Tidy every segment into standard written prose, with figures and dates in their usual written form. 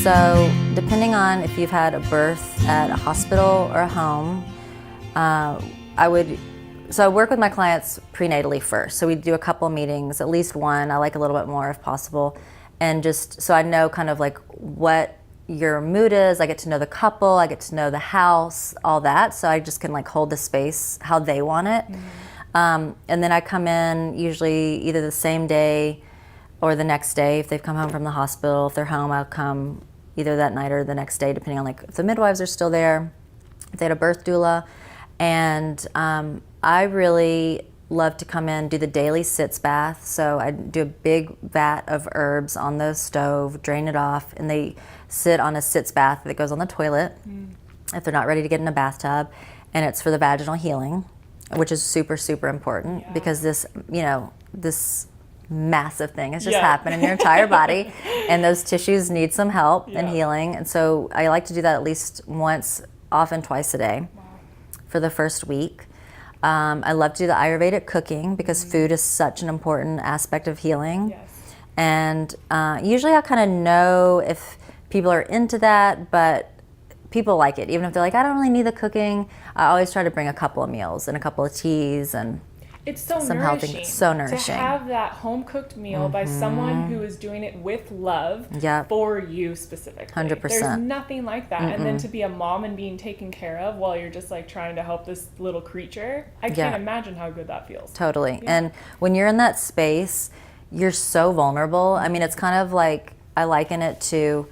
So depending on if you've had a birth at a hospital or a home, I work with my clients prenatally first. So we do a couple meetings, at least one. I like a little bit more if possible. And just so I know kind of like what your mood is. I get to know the couple, I get to know the house, all that. So I just can like hold the space how they want it. And then I come in usually either the same day or the next day. If they've come home from the hospital, if they're home, I'll come either that night or the next day, depending on like if the midwives are still there, if they had a birth doula. And I really love to come in, do the daily sitz bath. So I do a big vat of herbs on the stove, drain it off, and they sit on a sitz bath that goes on the toilet if they're not ready to get in a bathtub. And it's for the vaginal healing, which is super, super important because this massive thing has just happened in your entire body, and those tissues need some help and healing. And so I like to do that at least once, often twice a day for the first week. I love to do the Ayurvedic cooking because food is such an important aspect of healing. And usually I kind of know if people are into that, but people like it. Even if they're like, I don't really need the cooking, I always try to bring a couple of meals and a couple of teas and it's so some nourishing. Healthy, so nourishing. To have that home cooked meal by someone who is doing it with love for you specifically. 100%. There's nothing like that. And then to be a mom and being taken care of while you're just like trying to help this little creature, I can't imagine how good that feels. Totally. And when you're in that space, you're so vulnerable. I mean, it's kind of like, I liken it to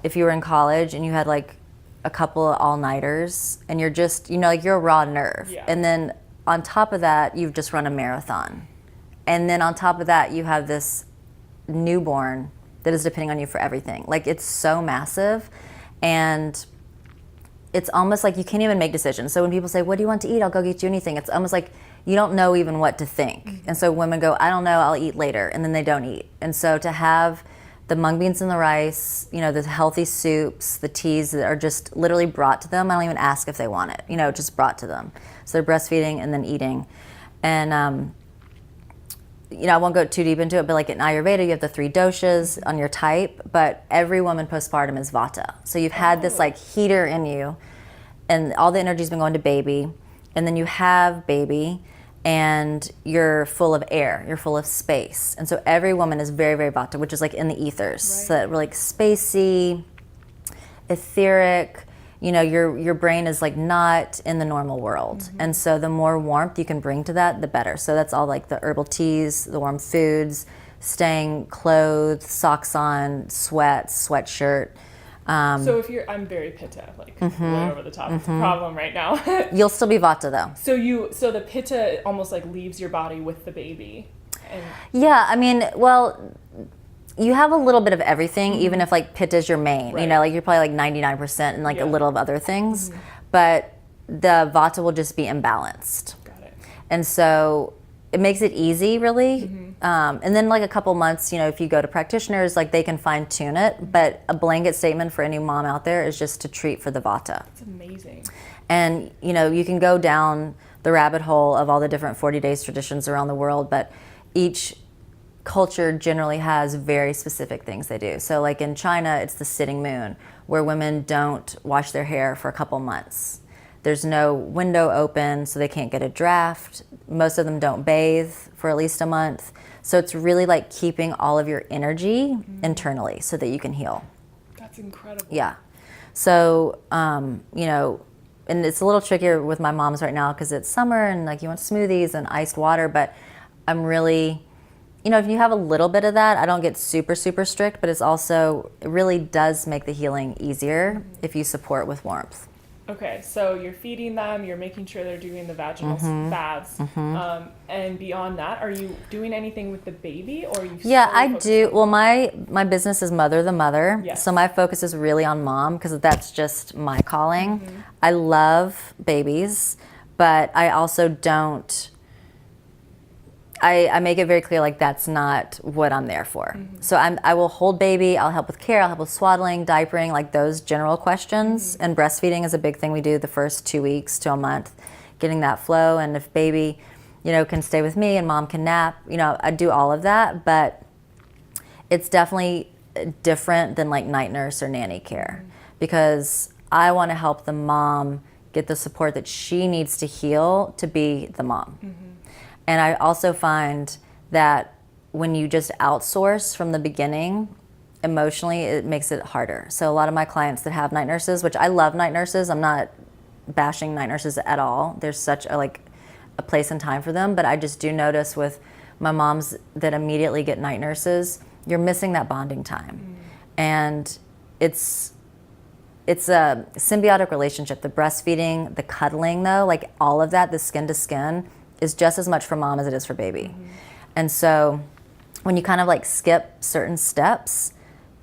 if you were in college and you had like a couple of all-nighters and you're just, like you're a raw nerve. And then on top of that, you've just run a marathon. And then on top of that, you have this newborn that is depending on you for everything. Like it's so massive. And it's almost like you can't even make decisions. So when people say, what do you want to eat? I'll go get you anything. It's almost like you don't know even what to think. And so women go, I don't know, I'll eat later. And then they don't eat. And so to have the mung beans and the rice, the healthy soups, the teas that are just literally brought to them. I don't even ask if they want it, just brought to them. So they're breastfeeding and then eating. And, I won't go too deep into it, but like in Ayurveda, you have the 3 doshas on your type, but every woman postpartum is vata. So you've had this like heater in you and all the energy's been going to baby. And then you have baby and you're full of air, you're full of space. And so every woman is very, very vata, which is like in the ethers. So that we're like spacey, etheric, your brain is like not in the normal world. And so the more warmth you can bring to that, the better. So that's all like the herbal teas, the warm foods, staying clothed, socks on, sweatshirt. So if I'm very pitta, like way over the top. It's a problem right now. You'll still be vata though. So the pitta almost like leaves your body with the baby. And yeah, I mean, well, you have a little bit of everything, even if like pitta is your main. Like you're probably like 99% and like a little of other things, but the vata will just be imbalanced. Got it. And so it makes it easy, really. And then like a couple months, if you go to practitioners, like they can fine tune it. But a blanket statement for any mom out there is just to treat for the vata. That's amazing. And you can go down the rabbit hole of all the different 40 days traditions around the world, but each culture generally has very specific things they do. So like in China, it's the sitting moon, where women don't wash their hair for a couple months. There's no window open, so they can't get a draft. Most of them don't bathe for at least a month. So it's really like keeping all of your energy internally so that you can heal. That's incredible. Yeah. So, and it's a little trickier with my moms right now because it's summer and like you want smoothies and iced water, but I'm really, if you have a little bit of that, I don't get super, super strict, but it really does make the healing easier if you support with warmth. Okay, so you're feeding them, you're making sure they're doing the vaginal baths, and beyond that, are you doing anything with the baby, or are you? Yeah, I do. Well, my business is Mother the Mother, so my focus is really on mom because that's just my calling. I love babies, but I also don't. I make it very clear, like that's not what I'm there for. So I will hold baby, I'll help with care, I'll help with swaddling, diapering, like those general questions. And breastfeeding is a big thing we do the first 2 weeks to a month, getting that flow. And if baby, can stay with me and mom can nap, I do all of that. But it's definitely different than like night nurse or nanny care, because I want to help the mom get the support that she needs to heal to be the mom. And I also find that when you just outsource from the beginning, emotionally, it makes it harder. So a lot of my clients that have night nurses, which I love night nurses, I'm not bashing night nurses at all. There's such a place and time for them, but I just do notice with my moms that immediately get night nurses, you're missing that bonding time. And it's a symbiotic relationship. The breastfeeding, the cuddling though, like all of that, the skin to skin, is just as much for mom as it is for baby. And so when you kind of like skip certain steps,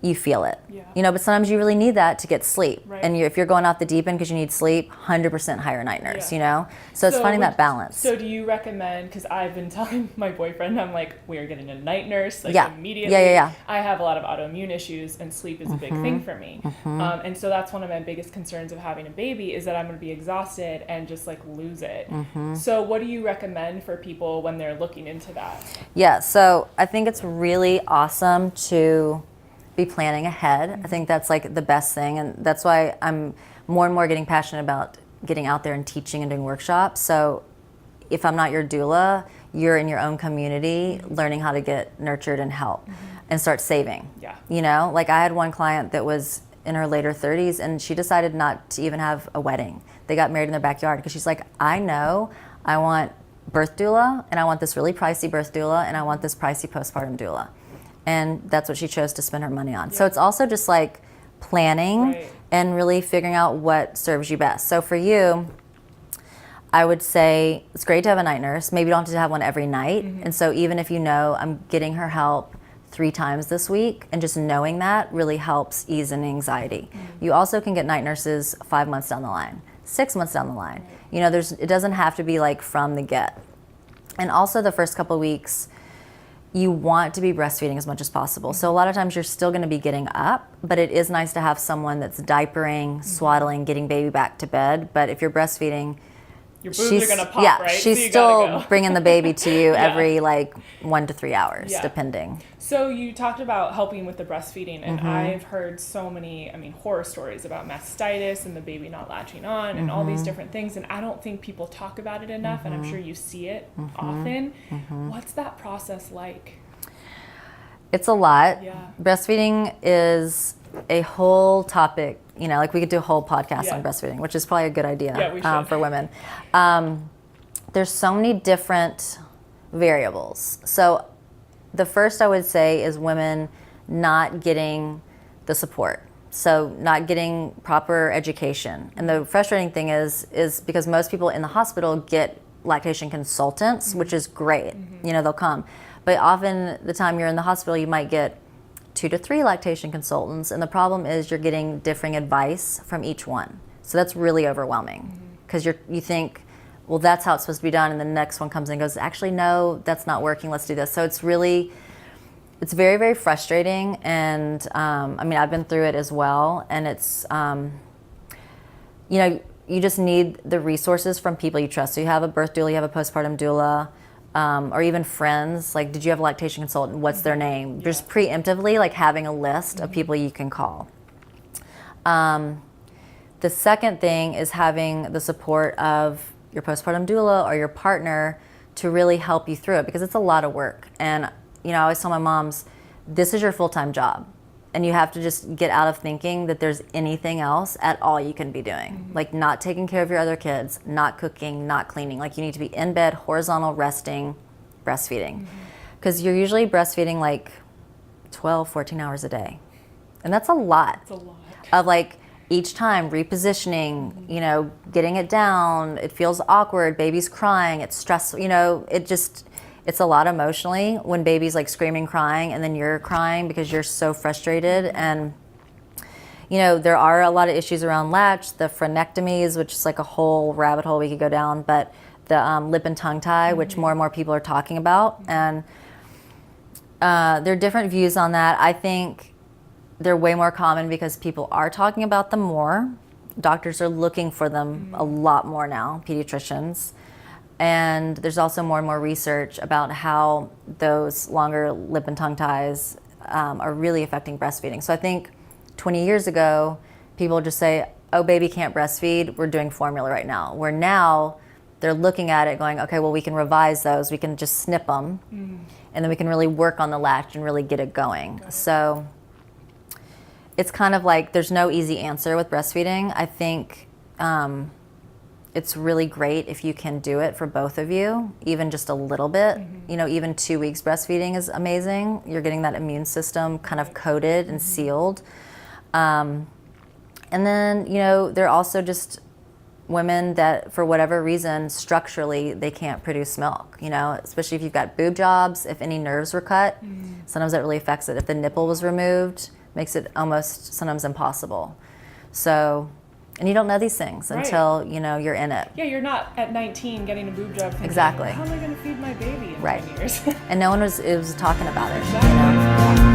you feel it. You know, but sometimes you really need that to get sleep. And if you're going off the deep end because you need sleep, 100% hire a night nurse, you know? So it's finding that balance. So do you recommend, because I've been telling my boyfriend, I'm like, we are getting a night nurse, like immediately. I have a lot of autoimmune issues and sleep is a big thing for me. And so that's one of my biggest concerns of having a baby is that I'm going to be exhausted and just like lose it. So what do you recommend for people when they're looking into that? Yeah, so I think it's really awesome to be planning ahead. I think that's like the best thing, and that's why I'm more and more getting passionate about getting out there and teaching and doing workshops. So if I'm not your doula, you're in your own community learning how to get nurtured and help and start saving. You know, like I had one client that was in her later 30s and she decided not to even have a wedding. They got married in their backyard because she's like, I know I want birth doula, and I want this really pricey birth doula, and I want this pricey postpartum doula. And that's what she chose to spend her money on. So it's also just like planning and really figuring out what serves you best. So for you, I would say it's great to have a night nurse. Maybe you don't have to have one every night. And so even if you know I'm getting her help 3 times this week, and just knowing that really helps ease any anxiety. You also can get night nurses 5 months down the line, 6 months down the line. You know, it doesn't have to be like from the get. And also the first couple of weeks, you want to be breastfeeding as much as possible. So a lot of times you're still going to be getting up, but it is nice to have someone that's diapering, swaddling, getting baby back to bed. But if you're breastfeeding, your boobs are going to pop, right? She's so still bringing the baby to you every like 1 to 3 hours, depending. So you talked about helping with the breastfeeding, and I've heard so many, horror stories about mastitis and the baby not latching on and all these different things. And I don't think people talk about it enough, and I'm sure you see it often. What's that process like? It's a lot. Breastfeeding is a whole topic. You know, like we could do a whole podcast on breastfeeding, which is probably a good idea for women. There's so many different variables. So the first I would say is women not getting the support. So not getting proper education. And the frustrating thing is because most people in the hospital get lactation consultants, which is great. You know, they'll come. But often the time you're in the hospital, you might get 2 to 3 lactation consultants, and the problem is you're getting differing advice from each one. So that's really overwhelming because you think, well, that's how it's supposed to be done, and the next one comes in and goes, actually, no, that's not working, let's do this. So it's very, very frustrating, and I've been through it as well, and it's, you know, you just need the resources from people you trust. So you have a birth doula, you have a postpartum doula, or even friends, like, did you have a lactation consultant? What's their name? Just preemptively, like having a list of people you can call. The second thing is having the support of your postpartum doula or your partner to really help you through it, because it's a lot of work. And, you know, I always tell my moms, this is your full-time job. And you have to just get out of thinking that there's anything else at all you can be doing. Like not taking care of your other kids, not cooking, not cleaning. Like you need to be in bed, horizontal, resting, breastfeeding. Because you're usually breastfeeding like 12, 14 hours a day. And that's a lot. It's a lot. Of like each time repositioning, you know, getting it down. It feels awkward, baby's crying, it's stressful, you know, it's a lot emotionally when baby's like screaming, crying, and then you're crying because you're so frustrated. And, you know, there are a lot of issues around latch, the frenectomies, which is like a whole rabbit hole we could go down, but the lip and tongue tie, which more and more people are talking about. And there are different views on that. I think they're way more common because people are talking about them more. Doctors are looking for them a lot more now, pediatricians. And there's also more and more research about how those longer lip and tongue ties are really affecting breastfeeding. So I think 20 years ago, people just say, oh, baby can't breastfeed, we're doing formula right now. Where now they're looking at it going, okay, well, we can revise those, we can just snip them, and then we can really work on the latch and really get it going. So it's kind of like there's no easy answer with breastfeeding. I think it's really great if you can do it for both of you, even just a little bit. You know, even 2 weeks breastfeeding is amazing. You're getting that immune system kind of coated and sealed. And then, you know, there are also just women that, for whatever reason, structurally, they can't produce milk, you know, especially if you've got boob jobs, if any nerves were cut, sometimes that really affects it. If the nipple was removed, makes it almost sometimes impossible. So, and you don't know these things until, you know, you're in it. Yeah, you're not at 19 getting a boob job thinking, exactly. how am I going to feed my baby in 10 years? And no one was talking about it. Exactly. You know?